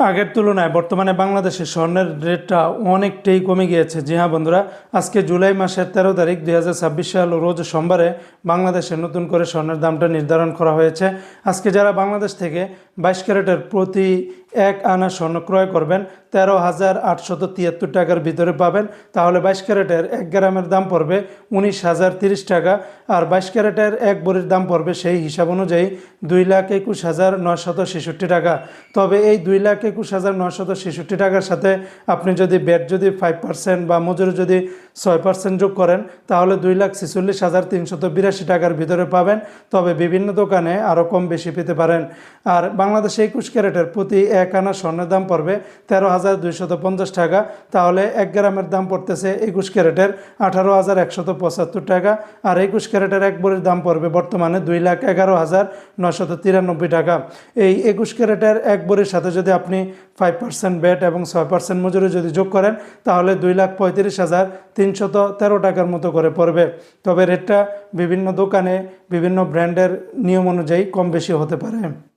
আগের তুলনায় বর্তমানে বাংলাদেশে স্বর্ণের রেটটা অনেকটাই কমে গিয়েছে। জি হ্যাঁ বন্ধুরা, আজকে জুলাই মাসের 13 তারিখ 2026 সাল রোজ সোমবারে বাংলাদেশে নতুন করে স্বর্ণের দামটা নির্ধারণ করা হয়েছে। আজকে যারা বাংলাদেশ থেকে 22 ক্যারেটের প্রতি 1 আনা স্বর্ণ ক্রয় করবেন 13,873 টাকার ভিতরে পাবেন। তাহলে 22 ক্যারেটের 1 গ্রামের দাম পড়বে 19,030 টাকা, আর 22 ক্যারেটের 1 ভরির দাম পড়বে সেই হিসাব অনুযায়ী 2,21,966 টাকা। তবে এই 2,21,966 টাকার সাথে আপনি যদি ব্যাট যদি 5% বা মজুরি যদি 6% যোগ করেন তাহলে 2,46,382 টাকার ভিতরে পাবেন। তবে বিভিন্ন দোকানে আরও কম বেশি পেতে পারেন। আর বাংলাদেশে 21 ক্যারেটের প্রতি 1 আনা স্বর্ণের দাম পড়বে 13,250 টাকা। তাহলে 1 গ্রামের দাম পড়তেছে 21 ক্যারেটের 18,175 টাকা, আর 21 ক্যারেটের 1 ভরির দাম পড়বে বর্তমানে 2,11,993 টাকা। এই 21 ক্যারেটের 1 ভরির সাথে যদি আপনি 5% ব্যাট এবং 6% মজুরি যদি যোগ করেন তাহলে 2,35,313 টাকার মতো করে পড়বে। তবে রেটটা বিভিন্ন দোকানে বিভিন্ন ব্র্যান্ডের নিয়ম অনুযায়ী কম বেশি হতে পারে।